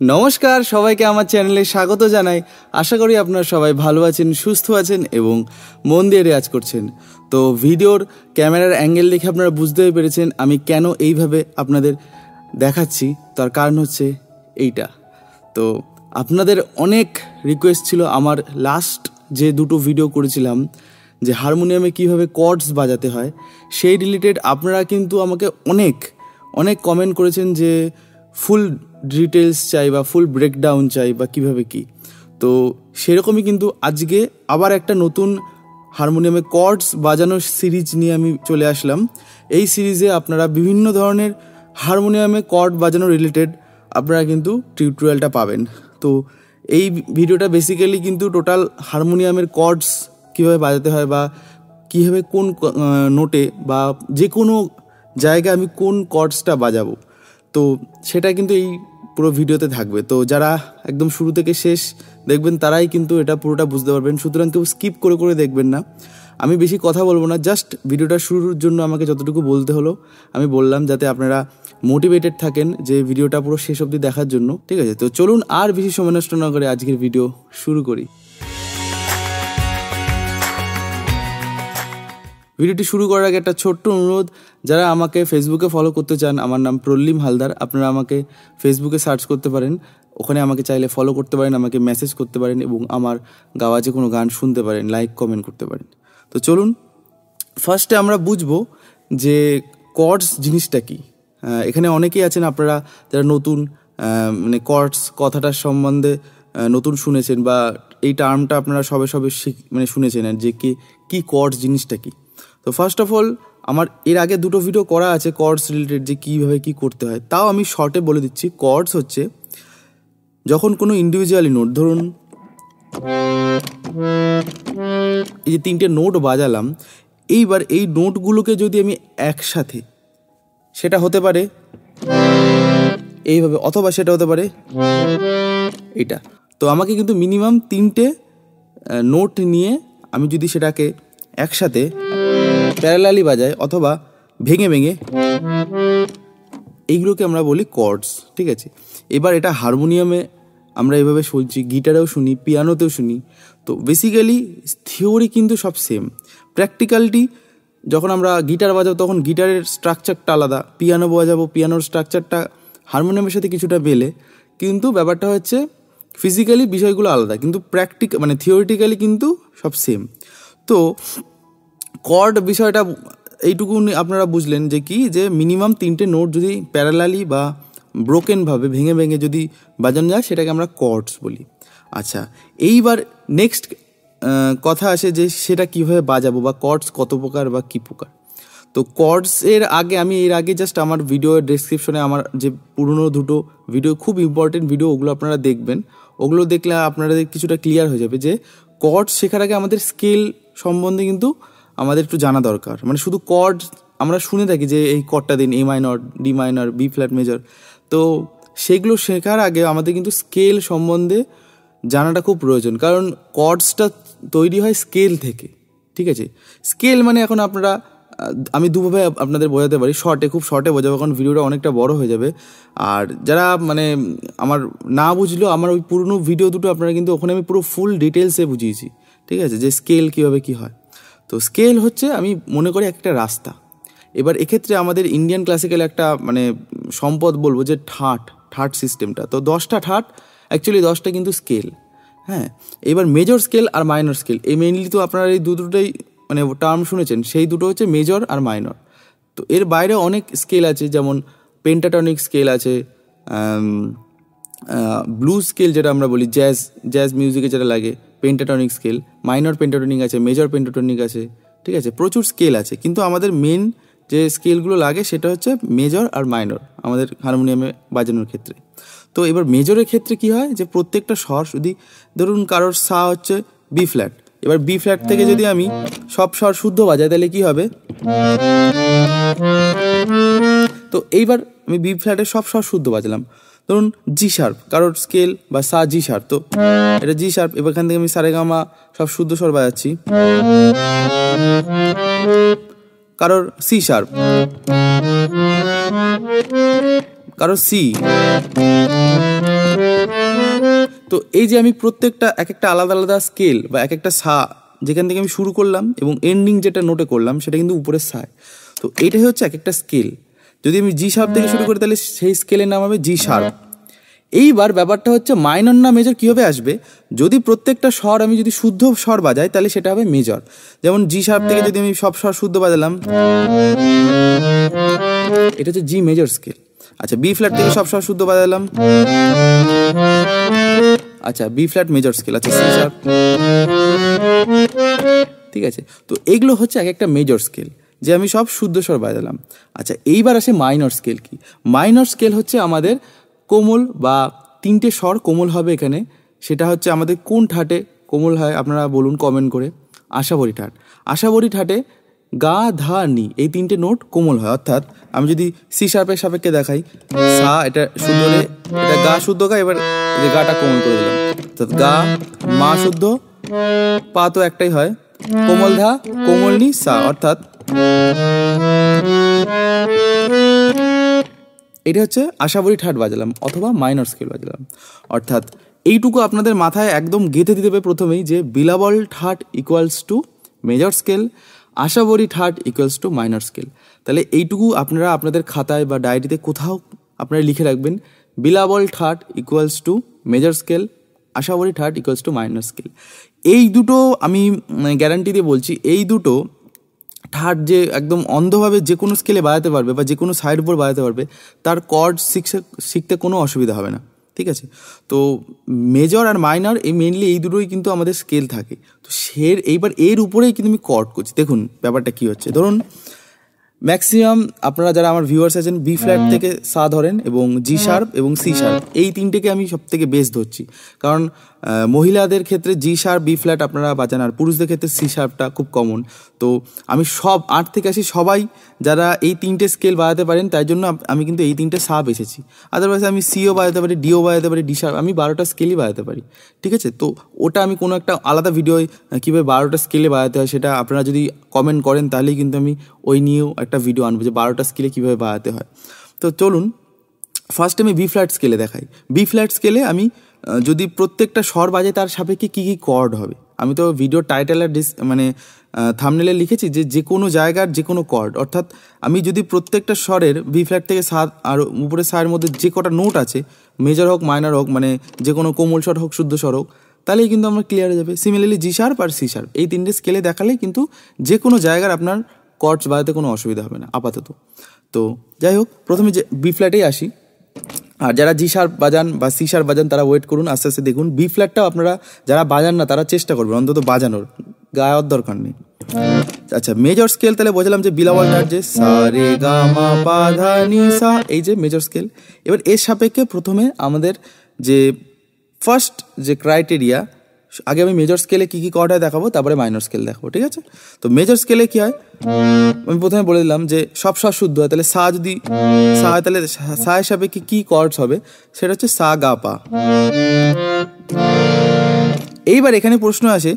নমস্কার সবাইকে আমার চ্যানেলে স্বাগত জানাই। আশা করি আপনারা সবাই ভালো আছেন, সুস্থ আছেন এবং মন দিয়ে রেয়াজ করছেন। তো ভিডিওর ক্যামেরার অ্যাঙ্গেল দেখে আপনারা বুঝতেই পেরেছেন আমি কেন এইভাবে আপনাদের দেখাচ্ছি। তার কারণ হচ্ছে এইটা। তো আপনাদের অনেক রিকোয়েস্ট ছিল আমার লাস্ট যে দুটো ভিডিও করেছিলাম যে হারমোনিয়ামে কীভাবে কর্ডস বাজাতে হয় সেই রিলেটেড আপনারা কিন্তু আমাকে অনেক কমেন্ট করেছেন যে ফুল ডিটেলস চাই বা ফুল ব্রেকডাউন চাই বা কীভাবে কী। তো সেরকমই কিন্তু আজকে আবার একটা নতুন হারমোনিয়ামে কর্ডস বাজানোর সিরিজ নিয়ে আমি চলে আসলাম। এই সিরিজে আপনারা বিভিন্ন ধরনের হারমোনিয়ামে কর্ড বাজানো রিলেটেড আপনারা কিন্তু টিউটোরিয়ালটা পাবেন। তো এই ভিডিওটা বেসিক্যালি কিন্তু টোটাল হারমোনিয়ামের কর্ডস কীভাবে বাজাতে হয় বা কীভাবে কোন নোটে বা যে কোনো জায়গায় আমি কোন কর্ডসটা বাজাবো, তো সেটা কিন্তু এই পুরো ভিডিওতে থাকবে। তো যারা একদম শুরু থেকে শেষ দেখবেন তারাই কিন্তু এটা পুরোটা বুঝতে পারবেন, সুতরাং কেউ স্কিপ করে দেখবেন না। আমি বেশি কথা বলবো না, জাস্ট ভিডিওটা শুরুর জন্য আমাকে যতটুকু বলতে হলো আমি বললাম, যাতে আপনারা মোটিভেটেড থাকেন যে ভিডিওটা পুরো শেষ অবধি দেখার জন্য। ঠিক আছে, তো চলুন আর বেশি সময় নষ্ট না করে আজকের ভিডিও শুরু করি। ভিডিওটি শুরু করার আগে একটা ছোট্ট অনুরোধ, যারা আমাকে ফেসবুকে ফলো করতে চান, আমার নাম প্রল্লিম হালদার, আপনারা আমাকে ফেসবুকে সার্চ করতে পারেন, ওখানে আমাকে চাইলে ফলো করতে পারেন, আমাকে মেসেজ করতে পারেন এবং আমার গাওয়া যে কোনো গান শুনতে পারেন, লাইক কমেন্ট করতে পারেন। তো চলুন ফার্স্টে আমরা বুঝবো যে কর্ডস জিনিসটা কি। এখানে অনেকেই আছেন আপনারা যারা নতুন মানে কর্ডস কথাটার সম্বন্ধে নতুন শুনেছেন বা এই টার্মটা আপনারা সবে শুনেছেন যে কি কর্ডস জিনিসটা কি। তো ফার্স্ট অফ অল আমার এর আগে দুটো ভিডিও করা আছে কর্ডস রিলেটেড, যে কীভাবে কী করতে হয়, তাও আমি শর্টে বলে দিচ্ছি। কর্ডস হচ্ছে যখন কোনো ইন্ডিভিজুয়ালি নোট, ধরুন এই যে তিনটে নোট বাজালাম, এইবার এই নোটগুলোকে যদি আমি একসাথে, সেটা হতে পারে এইভাবে অথবা সেটা হতে পারে এটা। তো আমাকে কিন্তু মিনিমাম তিনটে নোট নিয়ে আমি যদি সেটাকে একসাথে প্যারালালি বাজাই অথবা ভেঙে এইগুলোকে আমরা বলি কর্ডস। ঠিক আছে, এবার এটা হারমোনিয়ামে আমরা এভাবে শুনছি, গিটারেও শুনি, পিয়ানোতেও শুনি। তো বেসিক্যালি থিওরি কিন্তু সব সেম, প্র্যাকটিক্যালিটি যখন আমরা গিটার বাজাবো তখন গিটারের স্ট্রাকচারটা আলাদা, পিয়ানো বাজাবো পিয়ানোর স্ট্রাকচারটা হারমোনিয়ামের সাথে কিছুটা মেলে, কিন্তু ব্যাপারটা হচ্ছে ফিজিক্যালি বিষয়গুলো আলাদা, কিন্তু থিওরিটিক্যালি কিন্তু সব সেম। তো কর্ড বিষয়টা এইটুকু আপনারা বুঝলেন যে কি, যে মিনিমাম তিনটে নোট যদি প্যারালালি বা ব্রোকেনভাবে ভেঙে যদি বাজানো যায় সেটাকে আমরা কর্ডস বলি। আচ্ছা, এইবার নেক্সট কথা আসে যে সেটা কীভাবে বাজাবো বা কর্ডস কত প্রকার বা কী প্রকার। তো কর্ডস এর আগে জাস্ট আমার ভিডিওর ডেসক্রিপশনে আমার যে পুরনো দুটো ভিডিও, খুব ইম্পর্টেন্ট ভিডিও, ওগুলো আপনারা দেখবেন। ওগুলো দেখলে আপনাদের কিছুটা ক্লিয়ার হয়ে যাবে যে কর্ডস শেখার আগে আমাদের স্কেল সম্বন্ধে কিন্তু আমাদের একটু জানা দরকার। মানে শুধু কর্ড আমরা শুনে থাকি যে এই কর্ডটা দিন, A minor, D minor, B flat major, তো সেগুলো শেখার আগে আমাদের কিন্তু স্কেল সম্বন্ধে জানাটা খুব প্রয়োজন, কারণ কর্ডসটা তৈরি হয় স্কেল থেকে। ঠিক আছে, স্কেল মানে এখন আমি দুভাবে আপনাদের বোঝাতে পারি, খুব শর্টে বোঝাবো কারণ ভিডিওটা অনেকটা বড় হয়ে যাবে। আর যারা মানে আমার না বুঝলেও আমার ওই পুরনো ভিডিও দুটো আপনারা কিন্তু ওখানে আমি পুরো ফুল ডিটেলসে বুঝিয়েছি। ঠিক আছে, যে স্কেল কীভাবে কী হয়। তো স্কেল হচ্ছে আমি মনে করি একটা রাস্তা। এবার এক্ষেত্রে আমাদের ইন্ডিয়ান ক্লাসিক্যাল একটা মানে সম্পদ বলবো যে ঠাট সিস্টেমটা। তো 10টা ঠাট, অ্যাকচুয়ালি 10টা কিন্তু স্কেল। হ্যাঁ, এবার মেজর স্কেল আর মাইনর স্কেল, এই মেইনলি তো আপনারা এই দুটোটাই মানে টার্ম শুনেছেন, সেই দুটো হচ্ছে মেজর আর মাইনর। তো এর বাইরে অনেক স্কেল আছে, যেমন পেন্টাটনিক স্কেল আছে, ব্লু স্কেল যেটা আমরা বলি, জ্যাজ মিউজিকে যেটা লাগে, পেন্টাটনিক স্কেল, মাইনর পেন্টাটনিক আছে, মেজর পেন্টাটনিক আছে। ঠিক আছে, প্রচুর স্কেল আছে, কিন্তু আমাদের মেন যে স্কেলগুলো লাগে সেটা হচ্ছে মেজর আর মাইনর আমাদের হারমোনিয়ামে বাজানোর ক্ষেত্রে। তো এবার মেজরের ক্ষেত্রে কি হয়, যে প্রত্যেকটা স্বর, যদি ধরুন কারোর সা হচ্ছে বি ফ্ল্যাট, এবার বি ফ্ল্যাট থেকে যদি আমি সব স্বর শুদ্ধ বাজাই তাহলে কি হবে, তো এইবার আমি বি ফ্ল্যাটের সব স্বর শুদ্ধ বাজলাম। ধরুন জি শার্প, কারোর স্কেল বা সা জি শার্প, তো এটা জি শার্প, এবার এখান থেকে আমি সারেগামা সব শুদ্ধ স্বর বাজাচ্ছি। কারোর সি শার্প, কারোর সি, এই যে আমি প্রত্যেকটা এক একটা আলাদা আলাদা স্কেল বা এক একটা সা যেখান থেকে আমি শুরু করলাম এবং এন্ডিং যেটা নোটে করলাম সেটা কিন্তু উপরের সায়। তো এইটাই হচ্ছে এক একটা স্কেল। যদি আমি জি শার্প থেকে শুরু করি তাহলে সেই স্কেলের নাম হবে জি শার্প। এইবার ব্যাপারটা হচ্ছে মাইনর না মেজর কীভাবে আসবে, যদি প্রত্যেকটা স্বর আমি যদি শুদ্ধ স্বর বাজাই তাহলে সেটা হবে মেজর। যেমন জি শার্প থেকে যদি আমি সব স্বর শুদ্ধ বাজালাম, এটা হচ্ছে জি মেজর স্কেল। আচ্ছা, বি ফ্ল্যাট থেকে সব স্বর শুদ্ধ বাজালাম, আচ্ছা বি ফ্ল্যাট মেজর স্কেল। আচ্ছা সি শার্প, ঠিক আছে। তো এইগুলো হচ্ছে এক একটা মেজর স্কেল যে আমি সব শুদ্ধ স্বর বাজালাম। আচ্ছা, এইবার আসে মাইনর স্কেল। কি মাইনর স্কেল হচ্ছে আমাদের কোমল বা তিনটে স্বর কোমল হবে এখানে। সেটা হচ্ছে আমাদের কোন ঠাটে কোমল হয় আপনারা বলুন কমেন্ট করে। আশাবরী ঠাট, আশাবরী ঠাটে গা ধা নি এই তিনটে নোট কোমল হয়। অর্থাৎ আমি যদি সি শার্পের সাপেক্ষে দেখাই, সা এটা শুদ্ধ হলে এটা গা শুদ্ধ গা, এবার যে গাটা কোমল করে দিলাম, অর্থাৎ গা মা শুদ্ধ, পা তো একটাই হয়, কোমল ধা কোমল নি সা, অর্থাৎ এটা হচ্ছে আশাবরী ঠাট বাজালাম অথবা মাইনর স্কেল বাজালাম। অর্থাৎ এইটুকু আপনাদের মাথায় একদম গেঁথে দিতে হবে প্রথমেই যে বিলাবল ঠাট equals to major scale, Asavari ঠাট ইকুয়ালস টু মাইনর স্কেল। তাহলে এইটুকু আপনারা আপনাদের খাতায় বা ডায়েরিতে কোথাও আপনারা লিখে রাখবেন, বিলাবল ঠাট equals to major scale, Asavari ঠাট ইকুয়ালস টু মাইনর স্কেল। এই দুটো আমি গ্যারান্টি দিয়ে বলছি, এই দুটো ঠাট যে একদম অন্ধভাবে যে কোনো স্কেলে বাজাতে পারবে বা যে কোনো সাইড উপর বাজাতে পারবে, তার কর্ড শিখতে কোনো অসুবিধা হবে না, ঠিক আছে। তো মেজর আর মাইনর এই মেনলি এই দুটোই কিন্তু আমাদের স্কেল থাকে। তো এইবার এর উপরেই কিন্তু আমি কর্ড করছি। দেখুন ব্যাপারটা কী হচ্ছে, ধরুন ম্যাক্সিমাম আপনারা যারা আমার ভিউয়ার্স আছেন বি ফ্ল্যাট থেকে সা ধরেন এবং জি শার্প এবং সি শার্প, এই তিনটেকে আমি সব থেকে বেস্ট ধরছি। কারণ মহিলাদের ক্ষেত্রে জি শার্প বি ফ্ল্যাট আপনারা বাজান, আর পুরুষদের ক্ষেত্রে সি শার্পটা খুব কমন। তো আমি সব 8 থেকে আসি সবাই যারা এই তিনটে স্কেল বাজাতে পারেন, তাই জন্য আমি কিন্তু এই তিনটে সা বেছেছি। আদারওয়াইজ আমি সিও বাজাতে পারি, ডিও বাজাতে পারি, ডি শার্প, আমি 12টা স্কেলই বাজাতে পারি, ঠিক আছে। তো ওটা আমি কোনো একটা আলাদা ভিডিও কীভাবে 12টা স্কেলে বাজাতে হয় সেটা আপনারা যদি কমেন্ট করেন তাহলেই কিন্তু আমি ওই নিয়েও একটা ভিডিও আনবো যে 12টা স্কেলে কীভাবে বাজাতে হয়। তো চলুন ফার্স্ট আমি বি ফ্ল্যাট স্কেলে দেখাই। বি ফ্ল্যাট স্কেলে আমি যদি প্রত্যেকটা স্বর বাজে তার সাপেক্ষে কী কী কর্ড হবে, আমি তো ভিডিও টাইটেল আর থাম্বনেলে লিখেছি যে কোনো জায়গার যে কোনো কর্ড। অর্থাৎ আমি যদি প্রত্যেকটা স্বরের বি ফ্ল্যাট থেকে সাত আর উপরের সায়ের মধ্যে যে কটা নোট আছে, মেজর হোক মাইনর হোক, মানে যে কোনো কোমল স্বর হোক শুদ্ধ স্বর হোক, তাহলেই কিন্তু আমার ক্লিয়ার হয়ে যাবে। সিমিলারলি জি শার্প আর সি শার্প এই তিনটে স্কেলে দেখালেই কিন্তু যে কোনো জায়গার আপনার কর্ডস বাজাতে কোনো অসুবিধা হবে না আপাতত। তো যাই হোক, প্রথমে যে বি ফ্ল্যাটেই আসি। আর যারা জি শার্প বাজান বা সি শার্প বাজান তারা ওয়েট করুন, আস্তে আস্তে দেখুন। বি ফ্ল্যাটটাও আপনারা যারা বাজান না তারা চেষ্টা করবেন অন্তত বাজানোর, গাওয়ার দরকার নেই। আচ্ছা, মেজর স্কেল তাহলে বোঝালাম যে বিলাবল ঠাট যে সা রে গা মা পা ধা নি সা, এই যে মেজর স্কেল। এবার এর সাপেক্ষে প্রথমে আমাদের যে ফার্স্ট যে ক্রাইটেরিয়া, আগে আমি মেজর স্কেলে কী কী কর্ড হয় দেখাবো, তারপরে মাইনর স্কেল দেখাবো, ঠিক আছে। তো মেজর স্কেলে কী হয়, আমি প্রথমে বলে দিলাম যে সব স্বর শুদ্ধ হয়, তাহলে সা যদি সা হয় তাহলে সা এর সাপেক্ষে কী কর্ডস হবে, সেটা হচ্ছে সা গা পা। এইবার এখানে প্রশ্ন আসে,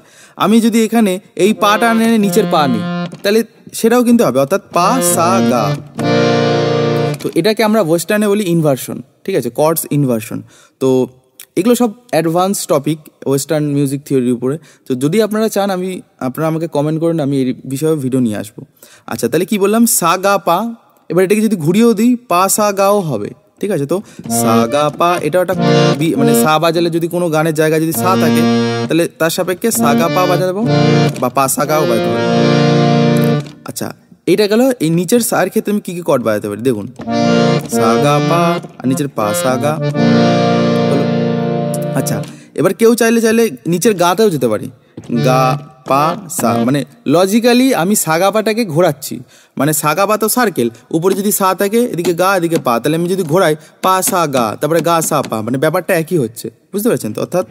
আমি যদি এখানে এই পাটা এনে নিচের পা নিই তাহলে সেটাও কিন্তু হবে, অর্থাৎ পা সা গা। তো এটাকে আমরা ওয়েস্টার্নে বলি ইনভার্সন, ঠিক আছে, কর্ডস ইনভার্সন। তো এগুলো সব অ্যাডভান্স টপিক ওয়েস্টার্ন মিউজিক থিওরির উপরে। তো যদি আপনারা চান আপনারা আমাকে কমেন্ট করেন, আমি এই বিষয়ে ভিডিও নিয়ে আসবো। আচ্ছা, তাহলে কি বললাম, সা গা পা। এবার এটাকে যদি ঘুরিয়েও দিই পা সা গাও হবে, ঠিক আছে। তো সা গা পা, এটা একটা মানে সা বাজালে যদি কোনো গানের জায়গায় যদি সা থাকে তাহলে তার সাপেক্ষে সা গা পা বাজাবো বা পা সা গাও বাজাতে পারি। আচ্ছা, এইটা গেল। এই নিচের সার ক্ষেত্রে আমি কী কী কর্ড বাজাতে পারি দেখুন, সা গা পা আর নিচের পা সা গা। আচ্ছা, এবার কেউ চাইলে নিচের গাতেও যেতে পারি, গা পা সা, মানে লজিক্যালি আমি সাগা পাটাকে ঘোরাচ্ছি, মানে সাগা পা তো সার্কেল, উপরে যদি সা থাকে এদিকে গা এদিকে পা, তাহলে আমি যদি ঘোরাই পা সা গা তারপরে গা সা পা, মানে ব্যাপারটা একই হচ্ছে, বুঝতে পারছেন তো। অর্থাৎ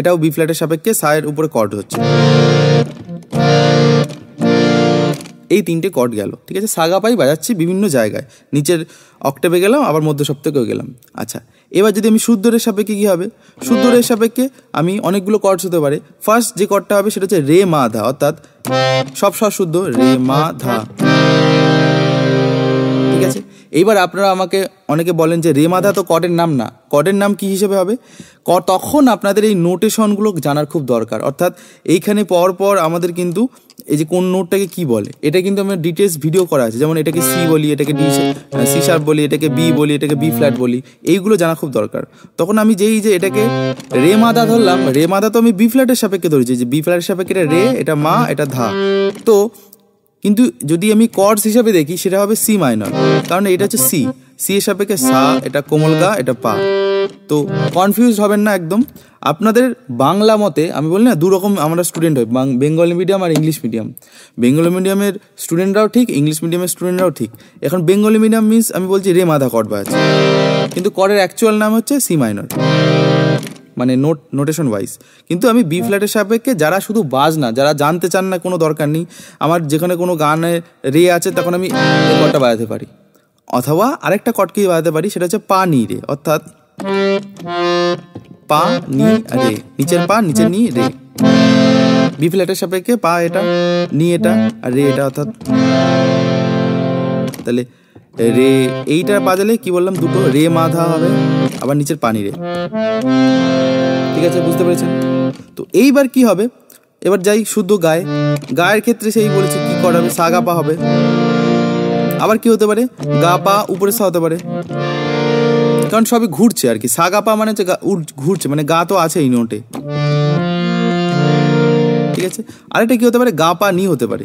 এটাও বি ফ্ল্যাটের সাপেক্ষে সায়ের উপরে কর্ড হচ্ছে। এই তিনটে কর্ড গেল, ঠিক আছে। সাগা পাই বাজাচ্ছি বিভিন্ন জায়গায়, নিচের অক্টেভে গেলাম আবার মধ্য সপ্তকেও গেলাম। আচ্ছা, এবার যদি আমি শুদ্ধরের সাপেক্ষে কী হবে, শুদ্ধরের সাপেক্ষে আমি অনেকগুলো কর্ডস হতে পারে। ফার্স্ট যে কর্ডটা হবে সেটা হচ্ছে রে মা ধা, অর্থাৎ সব স্বর শুদ্ধ রে মা ধা, ঠিক আছে। এইবার আপনারা আমাকে অনেকে বলেন যে রে মাধা তো কর্ডের নাম না, কর্ডের নাম কি হিসেবে হবে? তখন আপনাদের এই নোটেশনগুলো জানার খুব দরকার। অর্থাৎ এইখানে পর আমাদের কিন্তু এই যে কোন নোটটাকে কি বলে এটা কিন্তু আমার ডিটেলস ভিডিও করা আছে। যেমন এটাকে সি বলি, এটাকে সি শার্প বলি, এটাকে বি বলি, এটাকে বি ফ্ল্যাট বলি, এইগুলো জানা খুব দরকার। তখন আমি যেই যে এটাকে রে মাধা ধরলাম, রে মাধা তো আমি বি ফ্ল্যাটের সাপেক্ষে ধরেছি, যে বি ফ্ল্যাটের সাপেক্ষে এটা রে, এটা মা, এটা ধা। তো কিন্তু যদি আমি কর্ডস হিসাবে দেখি সেটা হবে সি মাইনর, কারণ এটা হচ্ছে সি, সি এর সাপেক্ষে সা, এটা কোমল গা, এটা পা। তো কনফিউজ হবেন না একদম। আপনাদের বাংলা মতে আমি বলি না দুরকম আমরা স্টুডেন্ট হই, বেঙ্গলি মিডিয়াম আর ইংলিশ মিডিয়াম। বেঙ্গলি মিডিয়ামের স্টুডেন্টরাও ঠিক, ইংলিশ মিডিয়ামের স্টুডেন্টরাও ঠিক। এখন বেঙ্গলি মিডিয়াম মিনস আমি বলছি রে মাধা কর্ড বাজাচ্ছে, কিন্তু কর্ডের অ্যাকচুয়াল নাম হচ্ছে সি মাইনর, মানে নোটেশন ওয়াইজ। কিন্তু আমি বি ফ্ল্যাটের সাপেক্ষে যারা শুধু বাজ না, যারা জানতে চান না কোনো দরকার নেই, আমার যেখানে কোনো গানে রে আছে তখন আমি এই কর্ডটা বাজাতে পারি। অথবা আরেকটা কর্ডকেই বাজাতে পারি, সেটা হচ্ছে পা নি রে, অর্থাৎ পা নি রে, নিচের পা নিচের নি রে। বি ফ্ল্যাটের সাপেক্ষে পা এটা, নি এটা, আর রে এটা, অর্থাৎ তাহলে রে এইটা বাজালে কি বললাম, দুটো রে মাধা হবে, আবার নিচের পানি রে। ঠিক আছে, বুঝতে পেরেছেন? তো এইবার কি হবে, এবার যাই শুদ্ধ গায়ে। গায়ের ক্ষেত্রে সেই বলেছে কি করাবে, সা গা পা হবে। আবার কি হতে পারে, গা পা উপরে সা হতে পারে, কারণ সবই ঘুরছে আর কি। সা গা পা মানে হচ্ছে ঘুরছে, মানে গা তো আছে এই নোটে। ঠিক আছে, আরেকটা কি হতে পারে, গা পা নি হতে পারে।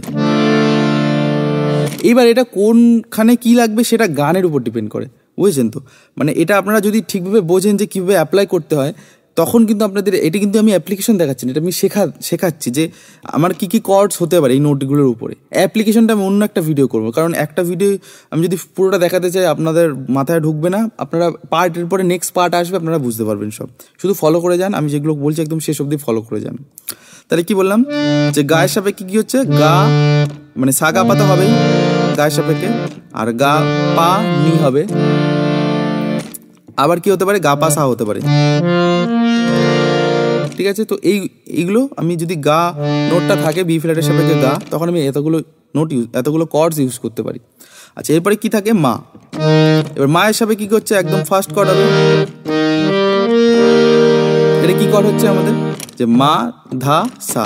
এইবার এটা কোনখানে কি লাগবে সেটা গানের উপর ডিপেন্ড করে, বুঝেছেন তো? মানে এটা আপনারা যদি ঠিকভাবে বোঝেন যে কীভাবে অ্যাপ্লাই করতে হয়, তখন কিন্তু আপনাদের এটি কিন্তু আমি অ্যাপ্লিকেশন দেখাচ্ছি না, এটা আমি শেখাচ্ছি যে আমার কী কী কর্ডস হতে পারে এই নোটগুলোর উপরে। অ্যাপ্লিকেশনটা আমি অন্য একটা ভিডিও করবো, কারণ একটা ভিডিও আমি যদি পুরোটা দেখাতে চাই আপনাদের মাথায় ঢুকবে না। আপনারা পার্টের পরে নেক্সট পার্ট আসবে, আপনারা বুঝতে পারবেন সব। শুধু ফলো করে যান, আমি যেগুলো বলছি একদম শেষ অবধি ফলো করে যান। তাহলে কি বললাম, যে গায়ের সাপেক্ষে কি হচ্ছে, গা মানে সা গা পা তো হবেই গায়ের সাপেক্ষে, আর গা পা নি হবে। আবার কি হতে পারে, গা পা সা হতে পারে। ঠিক আছে, তো এইগুলো আমি যদি গা নোটটা থাকে বি ফ্ল্যাটের সাপেক্ষে গা, তখন আমি এতগুলো কর্ডস ইউজ করতে পারি। আচ্ছা, এরপরে কি থাকে, মা। এবার মায়ের সাপেক্ষে কি হচ্ছে, একদম ফার্স্ট কর্ড হবে। এটা কি কর্ড হচ্ছে আমাদের, যে মা ধা সা।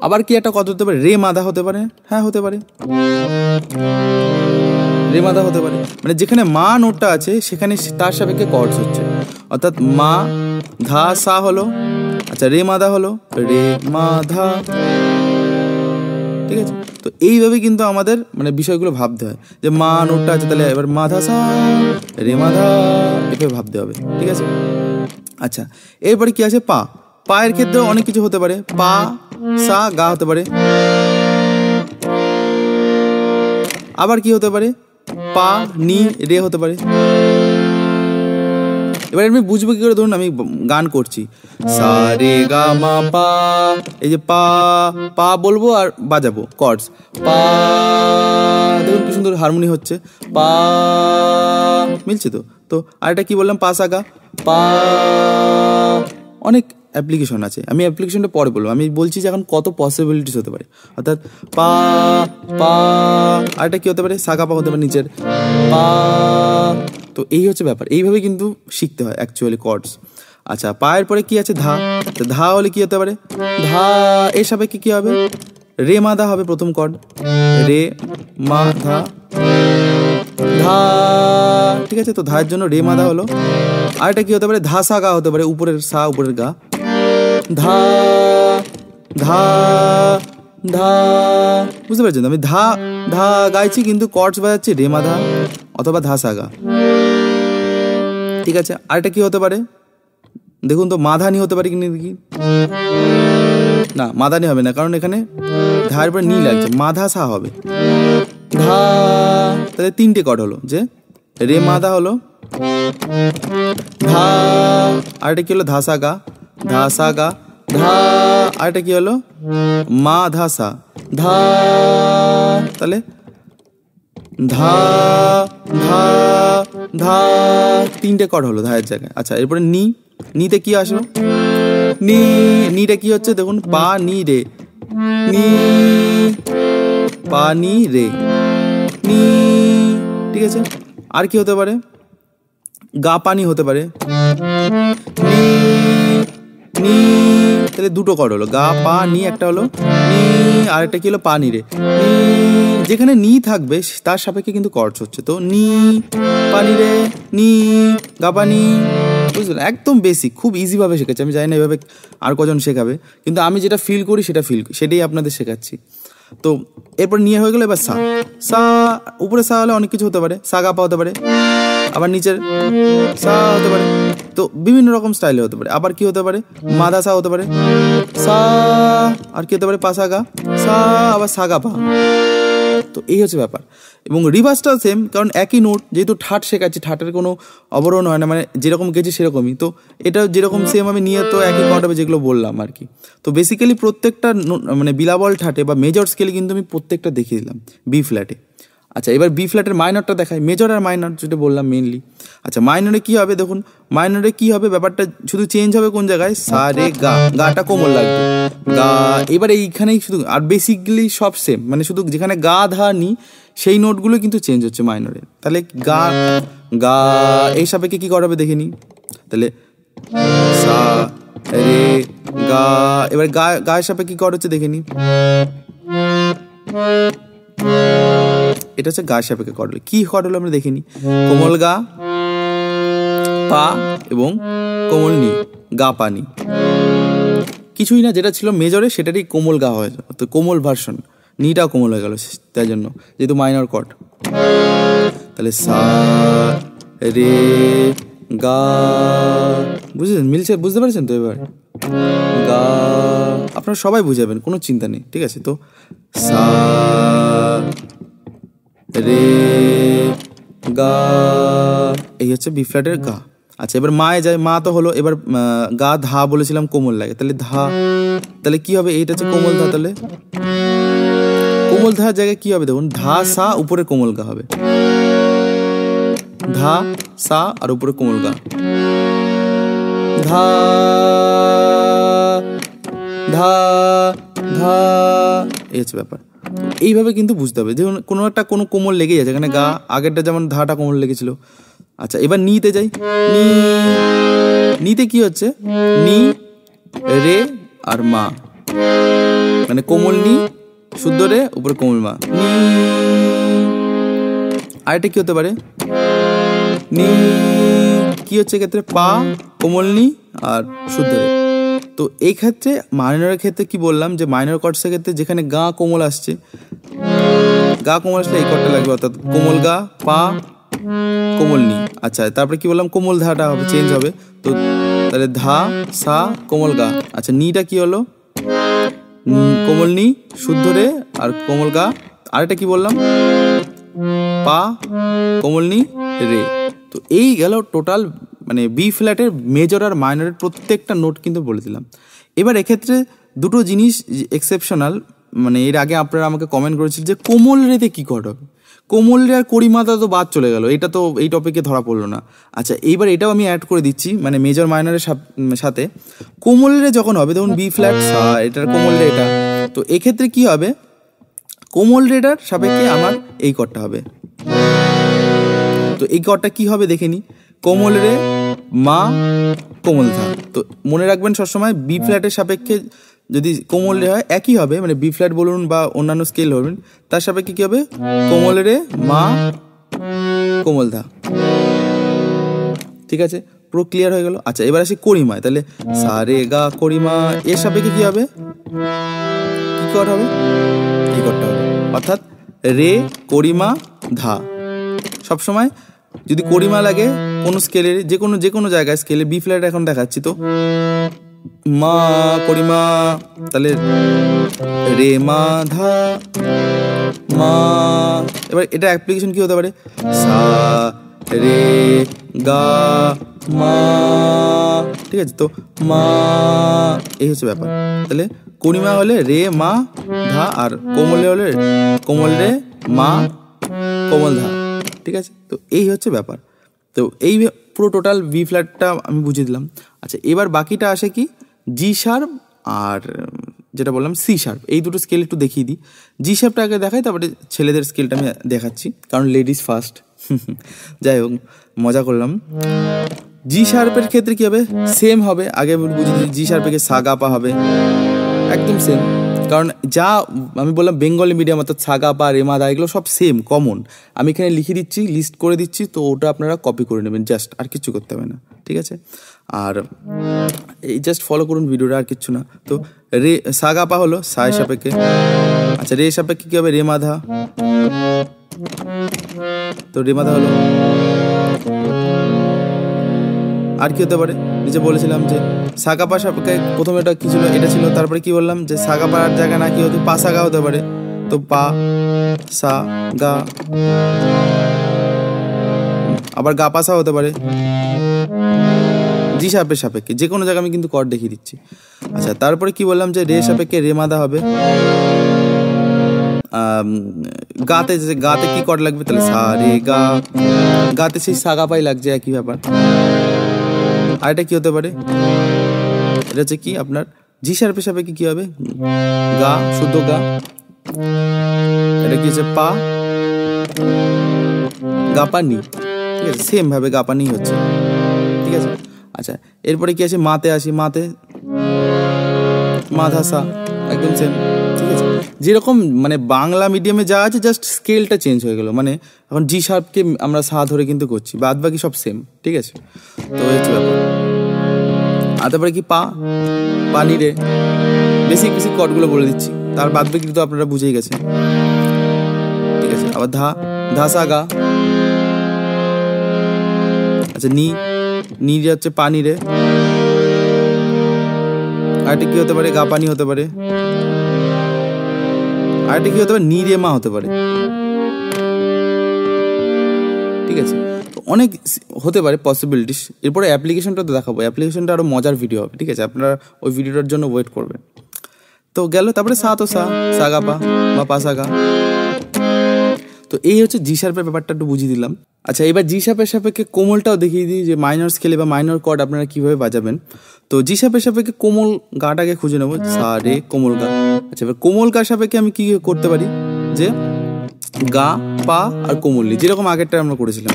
আবার কি একটা কর্ড হতে পারে, রে মাধা হতে পারে। হ্যাঁ, হতে পারে, রে মাধা হতে পারে। মানে যেখানে মা নোটটা আছে সেখানে তার সাপেক্ষে কর্ডস হচ্ছে, অর্থাৎ মা ধা সা হলো, আচ্ছা রে মাধা হলো, রে মাধা। ঠিক আছে, তো এইভাবে কিন্তু আমাদের মানে বিষয়গুলো ভাবতে হয়, যে মা নোটটা আছে তাহলে এবার মাধা সা, রে মাধা, এভাবে ভাবতে হবে। ঠিক আছে, আচ্ছা এরপরে কি আছে, পা। পায়ের ক্ষেত্রে অনেক কিছু হতে পারে, পা সা গা হতে পারে। আবার কি হতে পারে, পা নি রে হতে পারে। এবার আমি বুঝবো কি করে, ধরুন আমি গান করছি, সা রে গা মা পা, এই যে পা পা বলবো আর বাজাবো কর্ডস, পা, দেখুন কি সুন্দর হারমোনি হচ্ছে, পা, মিলছে তো? তো আরেকটা কি বললাম, পা সা গা পা। অনেক অ্যাপ্লিকেশন আছে, আমি অ্যাপ্লিকেশনটা পরে বলবো। আমি বলছি যে এখন কত পসিবিলিটিস হতে পারে, অর্থাৎ পা পা। আরেকটা কি হতে পারে, সা গা পা হতে পারে নিচের পা। তো এই হচ্ছে ব্যাপার, এইভাবে কিন্তু শিখতে হয় অ্যাকচুয়ালি কর্ডস। আচ্ছা, পায়ের পরে কি আছে, ধা। তো ধা হলে কি হতে পারে, ধা এর সাপেক্ষে কি হবে, রে মা ধা হবে প্রথম কর্ড, রে মা ধা ধা। ঠিক আছে, তো ধায়ের জন্য রে মা ধা হলো। আরেকটা কি হতে পারে, ধা সা গা হতে পারে, উপরের সা উপরের গা, ধা ধা ধা। বুঝতে পারছেন, আমি ধা ধা গাইছি কিন্তু কর্ডস বাজাচ্ছি রে মা ধা অথবা ধা সা গা। ঠিক আছে, আরেকটা কি হতে পারে, দেখুন তো মাধানি হতে পারে কি না, মাধানি হবে না, কারণ এখানে ধার পরে নি লাগছে, মাধা সা হবে, ধা। তাহলে তিনটে কর্ড হলো, যে রে মাধা হলো, ধা, আরেকটা কি হলো, ধা সা গা, ধা সা গা, ধা, আরেকটা কি হলো, মা ধা সা, ধা। তাহলে ধা ধা ধা, তিনটে কর্ড হলো ধায়ের জায়গায়। আচ্ছা, এরপরে নি, নিতে কি আসলো, নি, নিটা কি হচ্ছে দেখুন, পা নি রে, নি পা নি রে। নি, ঠিক আছে। আর কি হতে পারে, গা পানি হতে পারে, নি নি, তাহলে দুটো কর্ড হলো, গা পা নি একটা হলো, নি আর একটা কি হলো পানি রে, নি, যেখানে নি থাকবে তার সাপেক্ষে কিন্তু কর্ডস হচ্ছে, তো নি পানি রে, নি গা পানি, বুঝলেন? একদম বেসিক, খুব ইজিভাবে শেখাচ্ছি, আমি জানি না এভাবে আর কজন শেখাবে, কিন্তু আমি যেটা ফিল করি সেটাই আপনাদের শেখাচ্ছি। তো এরপর নিয়ে হয়ে গেলো, এবার সা, সা উপরে সা হলে অনেক কিছু হতে পারে, সা গা পা হতে পারে, আবার নিচের সা হতে পারে, তো বিভিন্ন রকম স্টাইলে হতে পারে। আবার কি হতে পারে, মাদা সা হতে পারে, সা, আর কি হতে পারে পা সা গা, সা আবার সা গা পা। তো এই হচ্ছে ব্যাপার, এবং রিভার্সটাও সেম, কারণ একই নোট, যেহেতু ঠাট শেখাচ্ছি, ঠাটের কোনো অবরোধ হয় না, মানে যেরকম গেছি সেরকমই, তো এটা যেরকম সেম আমি নিয়ে তো একই কর্ড হবে, যেগুলো বললাম আর কি। তো বেসিক্যালি প্রত্যেকটা মানে বিলাবল ঠাটে বা মেজর স্কেলে কিন্তু আমি প্রত্যেকটা দেখিয়ে দিলাম বি ফ্ল্যাটে। আচ্ছা, এবার বি ফ্ল্যাটের মাইনরটা দেখায়, মেজর আর মাইনর যেটা বললাম মেনলি। আচ্ছা, মাইনরে কি হবে দেখুন, মাইনরে কি হবে, ব্যাপারটা শুধু চেঞ্জ হবে কোন জায়গায়, সা রে গা, গাটা কোমল লাগবে, গা, এবার এইখানেই শুধু, আর বেসিক্যালি সব সেম, মানে শুধু যেখানে গা ধা নি সেই নোটগুলো কিন্তু চেঞ্জ হচ্ছে মাইনরে। তাহলে গা, গা এই সাপেক্ষে কি করা হবে দেখে নি, তাহলে সা রে গা, এবার গা, গায়ের সাপেক্ষে কি করা হচ্ছে দেখে নি, এটা হচ্ছে গা সাপেক্ষে কর্ড হলো। কি কর্ড হলো আমরা দেখিনি, কোমল গা পা এবং কোমল নি, গা পানি, কিছুই না, যেটা ছিল মেজরে সেটারই কোমল গা হয়ে যায়, তো কোমল ভার্সন, নিটাও কোমল হয়ে গেল তাই জন্য, যেহেতু মাইনর কর্ড। তাহলে সা রে গা, বুঝলেন, মিলছে, বুঝতে পারছেন তো? এবার গা আপনারা সবাই বুঝাবেন, কোনো চিন্তা নেই, ঠিক আছে। তো সা রে গা, এই হচ্ছে বি ফ্ল্যাটের গা। আচ্ছা, এবার মায়ে যায়, মা তো হলো, এবার গা ধা বলেছিলাম কোমল লাগে, তাহলে ধা, তাহলে কি হবে, এইটা হচ্ছে কোমল ধা, তাহলে কোমল ধার জায়গায় কি হবে দেখুন, ধা সা উপরে কোমল গা হবে, ধা সা আর উপরে কোমল গা, ধা ধা ধা, এই হচ্ছে ব্যাপার। এইভাবে কিন্তু বুঝতে হবে, যেমন কোনো একটা কোনো কোমল লেগে যাচ্ছে এখানে, গা আগেরটা যেমন ধাটা কোমল লেগেছিল। আচ্ছা, এবার নিতে যাই, নি, নিতে কি হচ্ছে, নি রে আর মা, মানে কোমল নি শুদ্ধ রে উপরে কোমল মা, নি। আরেকটা কি হতে পারে, নি, কি হচ্ছে এক্ষেত্রে, পা কোমল নি আর শুদ্ধ রে। তো এই ক্ষেত্রে মাইনরের ক্ষেত্রে কি বললাম, যে মাইনর কর্ডসের ক্ষেত্রে যেখানে গা কোমল আসছে, গা কোমল আসলে এই কর্ডটা লাগবে, অর্থাৎ কোমল গা পা কোমল নি। আচ্ছা, তারপরে কি বললাম, কোমল ধাটা হবে, চেঞ্জ হবে, তো তাহলে ধা সা কোমল গা। আচ্ছা, নিটা কি হলো, কোমল নি শুদ্ধ রে আর কোমল গা। আরেকটা কি বললাম, পা কোমল নি রে। তো এই গেল টোটাল, মানে বি ফ্ল্যাটের মেজর আর মাইনরের প্রত্যেকটা নোট কিন্তু বলে দিলাম। এবার এক্ষেত্রে দুটো জিনিস এক্সেপশনাল, মানে এর আগে আপনারা আমাকে কমেন্ট করেছিলেন যে কোমল রেতে কী কর্ড হবে, কোমল রে আর করিমাতা তো বাদ চলে গেল, এটা তো এই টপিকে ধরা পড়লো না। আচ্ছা, এইবার এটাও আমি অ্যাড করে দিচ্ছি, মানে মেজর মাইনরের সাথে কোমল রে যখন হবে, দেখুন বি ফ্ল্যাট সা, এটার কোমল রে এটা, তো এক্ষেত্রে কি হবে, কোমল রেটার সাপেক্ষে আমার এই কর্ডটা হবে। তো এই কর্ডটা কি হবে দেখে নি, কোমল রে মা কোমল ধা। তো মনে রাখবেন সবসময় বি ফ্ল্যাটের সাপেক্ষে যদি কোমল রে হয় একই হবে, মানে বি ফ্ল্যাট বলুন বা অন্যান্য স্কেল হবেন, তার সাপেক্ষে কি হবে, কোমল রে মা কোমল ধা। ঠিক আছে, পুরো ক্লিয়ার হয়ে গেল। আচ্ছা, এবার আসি করিমায়, তাহলে সা রে গা করিমা, এর সাপেক্ষে কি হবে, কি কর্ড হবে, এই কর্ডটা হবে, অর্থাৎ রে করিমা ধা। সবসময় যদি করিমা লাগে কোনো স্কেলের, যে কোনো জায়গায় স্কেলে, বি ফ্ল্যাট এখন দেখাচ্ছি, তো মা করিমা, তাহলে রে মা ধা মা। এবার এটা অ্যাপ্লিকেশন কি হতে পারে, সা রে গা মা, ঠিক আছে, তো মা, এই হচ্ছে ব্যাপার। তাহলে করিমা হলে রে মা ধা, আর কোমলে হলে কোমল রে মা কোমল ধা, ঠিক আছে। তো এই হচ্ছে ব্যাপার। তো এই পুরো টোটাল বি ফ্ল্যাটটা আমি বুঝিয়ে দিলাম। আচ্ছা, এবার বাকিটা আসে কি, জি শার্প আর যেটা বললাম সি শার্প, এই দুটো স্কেল একটু দেখিয়ে দিই। জি শার্পটা আগে দেখাই, তারপরে ছেলেদের স্কেলটা আমি দেখাচ্ছি, কারণ লেডিস ফার্স্ট। যাই হোক, মজা করলাম। জি শার্পের ক্ষেত্রে কী হবে, সেম হবে। আগে বুঝে দিই, জি শার্পে সাগাপা হবে, একদম সেম। কারণ যা আমি বললাম বেঙ্গলি মিডিয়াম, অর্থাৎ সাগাপা, রেমাদা, এগুলো সব সেম, কমন। আমি এখানে লিখে দিচ্ছি, লিস্ট করে দিচ্ছি, তো ওটা আপনারা কপি করে নেবেন জাস্ট, আর কিছু করতে হবে না, ঠিক আছে? আর এই জাস্ট ফলো করুন ভিডিওটা, আর কিচ্ছু না। তো রে সাগাপা হলো সায় সাপেক্ষে। আচ্ছা, রে সাপেক্ষে কী হবে, রেমাধা। তো রেমাধা হলো। আর কি হতে পারে, নিচে বলেছিলাম যে সাগাপা সাপেক্ষে প্রথমে এটা কি ছিল, এটা ছিল। তারপরে কি বললাম যে সাগাপার জায়গায় না কি হতো, পা সাগা হতে পারে। তো পা সা গা, আবার গা পাসা হতে পারে জি শার্পের সাপেক্ষে, যে কোনো জায়গায় আমি কিন্তু কর্ড দেখিয়ে দিচ্ছি। আচ্ছা, তারপরে কি বললাম যে রে সাপেক্ষে রেমাদা হবে। গাতে গাতে কি কর্ড লাগবে, তাহলে সা রে গা, গাতে সেই সাগাপাই লাগছে, একই ব্যাপার। আর এটা কি হতে পারে, এটা হচ্ছে কি আপনার জি শার্পের সাপেক্ষে কি হবে, গা, শুদ্ধ গা। এটা কি হচ্ছে পা, গাপা নি, ঠিক আছে? সেম ভাবে গাপা নি হচ্ছে, ঠিক আছে? আচ্ছা, এরপরে কি আছে, মাতে আসি। মাতে মাধা সা, একদম সেম, ঠিক আছে? যেরকম মানে বাংলা মিডিয়ামে যা আছে, জাস্ট স্কেলটা চেঞ্জ হয়ে গেল। মানে এখন জি শার্পকে আমরা সা ধরে কিন্তু করছি, বাদ বাকি সব সেম, ঠিক আছে? তো এই হচ্ছে ব্যাপার। আর তারপরে কি পা, পানি রে, বেসিক বেসিক কর্ডগুলো বলে দিচ্ছি, তার বাদ বাকি তো আপনারা বুঝেই গেছেন, ঠিক আছে? আবার ধা, ধা সা গা। আচ্ছা, নি, নি রে হচ্ছে পানি রে। আরেকটা কি হতে পারে, গা পানি হতে পারে। আরেকটা কি হতে পারে, নি রে মা হতে পারে, ঠিক আছে? তো অনেক হতে পারে পসিবিলিটিস। এরপরে অ্যাপ্লিকেশনটা তো দেখাবো, অ্যাপ্লিকেশনটা আরও মজার ভিডিও হবে, ঠিক আছে? আপনারা ওই ভিডিওটার জন্য ওয়েট করবেন। তো গেল, তারপরে সা, তো সা সাগাপা বা পাসাগা। তো এই হচ্ছে জি শার্পের ব্যাপারটা একটু বুঝিয়ে দিলাম। আচ্ছা, এবার জি শার্পের সাপেক্ষে কোমলটাও দেখিয়ে দিই, যে মাইনর স্কেলে বা মাইনর কর্ড আপনারা কীভাবে বাজাবেন। তো জি শার্পের সাপেক্ষে কোমল গাটাকে খুঁজে নেবো, সা রে কোমল গা। আচ্ছা, এবার কোমল গা সাপেক্ষে আমি কী করতে পারি, যে গা, পা আর কোমল্লি, যেরকম আগেরটা আমরা করেছিলাম,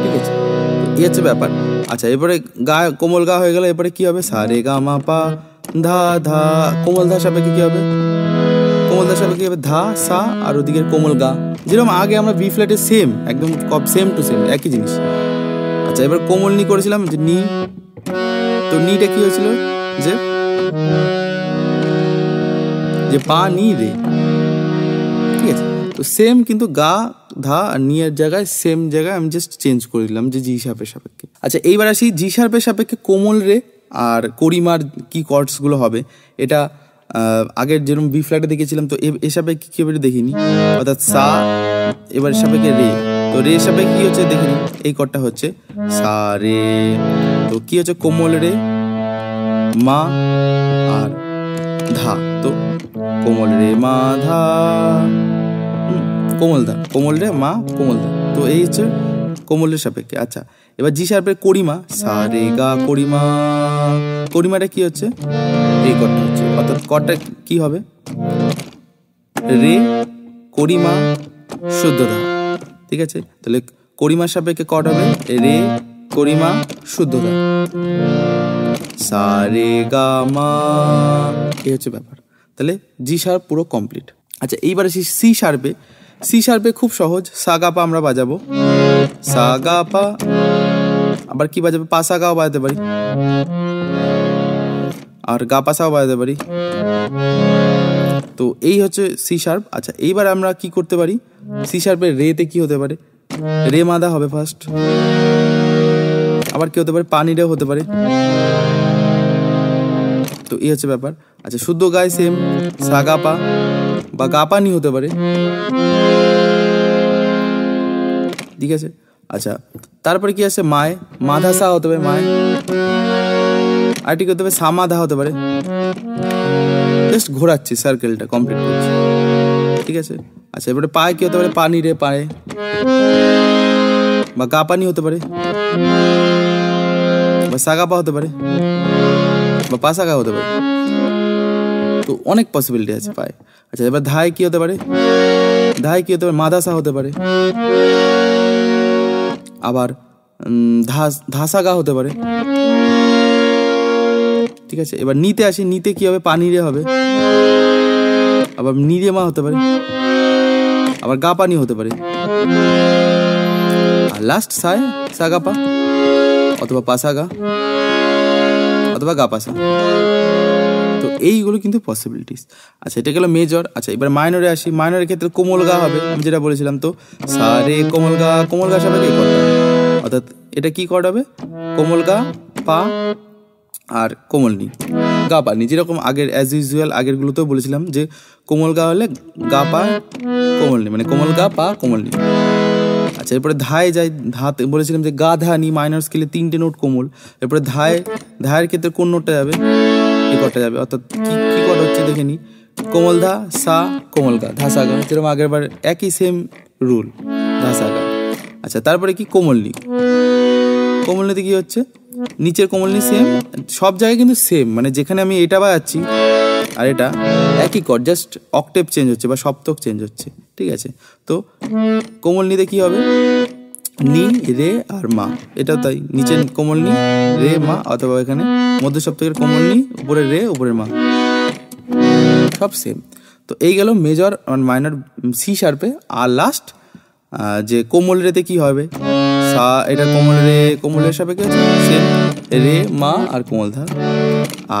ঠিক আছে? এই হচ্ছে ব্যাপার। আচ্ছা, এবারে গা, কোমল গা হয়ে গেলে এরপরে কী হবে, সা রে গা মা পা ধা ধা। কোমল ধা সাপেক্ষে কী হবে, কোমল দা সাপেক্ষে হবে ধা সা, আর ওদিকের কোমল গা, যেরকম আগে আমরা বি ফ্ল্যাটে সেম, একদম সেম টু সেম, একই জিনিস। আচ্ছা, এবার কোমল নি করেছিলাম, যে নি। তো নিটা কি হয়েছিল, যে পা নি রে, ঠিক আছে? তো সেম, কিন্তু গা ধা আর নি এর জায়গায় সেম জায়গায় আমি জাস্ট চেঞ্জ করে দিলাম, যে জি শার্পের সাপেক্ষে। আচ্ছা, এইবার আসি জি শার্পের সাপেক্ষে কোমল রে আর করিমার কি কর্ডসগুলো হবে। এটা আগের যেরকম বি ফ্ল্যাটে দেখেছিলাম, তো এ সাপেক্ষে কি এবারে দেখিনি, অর্থাৎ সা, এবার সাপেক্ষে রে। তো রে সাপেক্ষে কি হচ্ছে দেখিনি, এই কর্ডটা হচ্ছে সা রে। তো কি হচ্ছে, কোমল রে মা আর ধা। তো কোমল রে মা ধা, কোমল ধা, কোমল রে মা কোমল ধা। তো এই হচ্ছে কোমলের সাপেক্ষে। আচ্ছা, এবার জি শার্পের করিমা, সা রে গা করিমা। করিমাটা কি হচ্ছে, এই কর্ডটা হচ্ছে, অর্থাৎ কর্ডটা কি হবে, রে করিমা শুদ্ধ ধা, ঠিক আছে? তাহলে করিমার সাপেক্ষে কর্ড হবে রে করিমা শুদ্ধ ধা, সা রে গা মা। এই হচ্ছে ব্যাপার। তাহলে জি শার্প পুরো কমপ্লিট। আচ্ছা, এইবার আসি সি শার্পে। সি শার্পে খুব সহজ, সাগাপা আমরা বাজাবো, সাগাপা। আবার কি বাজাবে, পাসাগাও বাজাতে পারি, আর গা পাসাও বাজাতে পারি। তো এই হচ্ছে সি শার্প। আচ্ছা, এইবার আমরা কি করতে পারি, সি শার্পের রেতে কি হতে পারে, রে মাদা হবে ফার্স্ট। আবার কি হতে পারে, পানি রেও হতে পারে। তো এই হচ্ছে ব্যাপার। আচ্ছা, শুদ্ধ গায়ে সেম, সাগাপা বা গাপানি হতে পারে, ঠিক আছে? আচ্ছা, তারপরে কি আছে, মায়, মাধা সা হতে পারে মায়। আর ঠিক হতে পারে সামাধা হতে পারে। জাস্ট ঘোরাচ্ছি, সার্কেলটা কমপ্লিট করছি, ঠিক আছে? আচ্ছা, এবারে পায়ে কি হতে পারে, পানি রে পায়ে বা গা পানি হতে পারে, বা সাগাপা হতে পারে, বা পাসাগা হতে পারে, তো অনেক পসিবিলিটি আছে পায়। আচ্ছা, এবার ধায় কি হতে পারে? ধায় কি হতে পারে? মাদাসা হতে পারে, আবার ধাসা হতে পারে, ঠিক আছে। এবার নিতে আসি, নিতে কি হবে? পানিরে হবে, আবার নিরে মা হতে পারে, আবার গা পানি হতে পারে, আর লাস্ট সায় সাগা পা অথবা পাসাগা অথবা গা পাসা। তো এইগুলো কিন্তু পসিবিলিটিস। আচ্ছা, এটা গেল মেজর। আচ্ছা, এবার মাইনরে আসি। মাইনরের ক্ষেত্রে কোমল গা হবে, আমি যেটা বলেছিলাম। তো সা রে কোমল গা সবাইকে এই কর্ড হবে, অর্থাৎ এটা কি কর্ড হবে? কোমল গা পা আর কোমল নি, গা পা নি। যেরকম আগের অ্যাজ ইউজুয়াল আগেরগুলোতেও বলেছিলাম যে কোমল গা হলে গা পা কোমল নি, মানে কোমল গা পা কোমল নি। আচ্ছা, এরপরে ধায় যাই। ধাতে বলেছিলাম যে গা ধা নি মাইনর স্কেলে 3টে নোট কোমল। এরপরে ধায়ের ক্ষেত্রে কোন নোটটা যাবে? এই কর্ডটা যাবে, অর্থাৎ কি কর্ড হচ্ছে দেখে নি। কোমল ধা সা কোমল গা ধাসা গা, যেরকম আগের বার একই সেম রুল, ধাসা গা। আচ্ছা, তারপরে কি? কোমলনি। কোমলনিতে কি হচ্ছে? নিচের কোমলনি সেম, সব জায়গায় কিন্তু সেম, মানে যেখানে আমি এটা বাজাচ্ছি আর এটা একই কর্ড, জাস্ট অক্টেভ চেঞ্জ হচ্ছে বা সপ্তক চেঞ্জ হচ্ছে, ঠিক আছে। তো কোমলনিতে কি হবে? নি রে আর মা, এটাও তাই। নিচের কোমলনি রে মা, অথবা এখানে মধ্য সপ্তকের কোমলনি, উপরে রে উপরে মা, সব সেম। তো এই গেল মেজর আর মাইনর সি শার্পে। আর লাস্ট যে কোমল রেতে কি হবে? সা, এটা কোমলের সাপেক্ষে আছে সেম, রে মা আর কোমল ধা।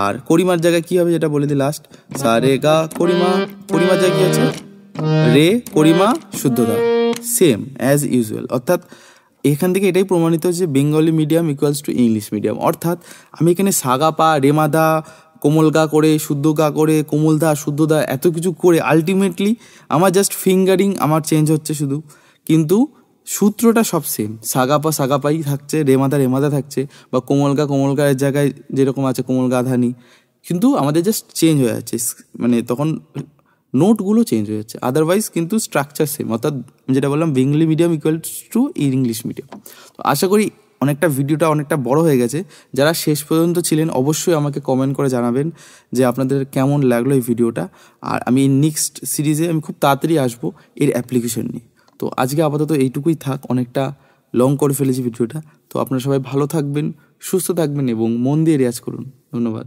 আর করিমার জায়গায় কি হবে যেটা বলে দিই লাস্ট, সা রে গা করিমা। করিমার জায়গায় কি আছে? রে করিমা শুদ্ধ ধা, সেম অ্যাজ ইউজুয়াল। অর্থাৎ এখান থেকে এটাই প্রমাণিত যে Bengali medium equals to English medium. অর্থাৎ আমি এখানে সাগা পা রেমা দা কোমল গা করে শুদ্ধ গা করে কোমল দা শুদ্ধ দা এত কিছু করে আলটিমেটলি আমার জাস্ট ফিঙ্গারিং আমার চেঞ্জ হচ্ছে শুধু, কিন্তু সূত্রটা সব সেম। সাগা পাই থাকছে, রেমাদা থাকছে, বা কোমল গায়ের জায়গায় যেরকম আছে কোমল গা ধানি, কিন্তু আমাদের জাস্ট চেঞ্জ হয়ে যাচ্ছে, মানে তখন নোটগুলো চেঞ্জ হয়ে যাচ্ছে, আদারওয়াইজ কিন্তু স্ট্রাকচার সেম। অর্থাৎ যেটা বললাম Bengali medium equals to English medium. তো আশা করি ভিডিওটা অনেকটা বড় হয়ে গেছে। যারা শেষ পর্যন্ত ছিলেন অবশ্যই আমাকে কমেন্ট করে জানাবেন যে আপনাদের কেমন লাগলো এই ভিডিওটা। আর আমি নেক্সট সিরিজে আমি খুব তাড়াতাড়ি আসবো এর অ্যাপ্লিকেশন নিয়ে। তো আজকে আপাতত এইটুকুই থাক, অনেকটা লং করে ফেলেছি ভিডিওটা। তো আপনারা সবাই ভালো থাকবেন, সুস্থ থাকবেন এবং মন দিয়ে রেয়াজ করুন। ধন্যবাদ।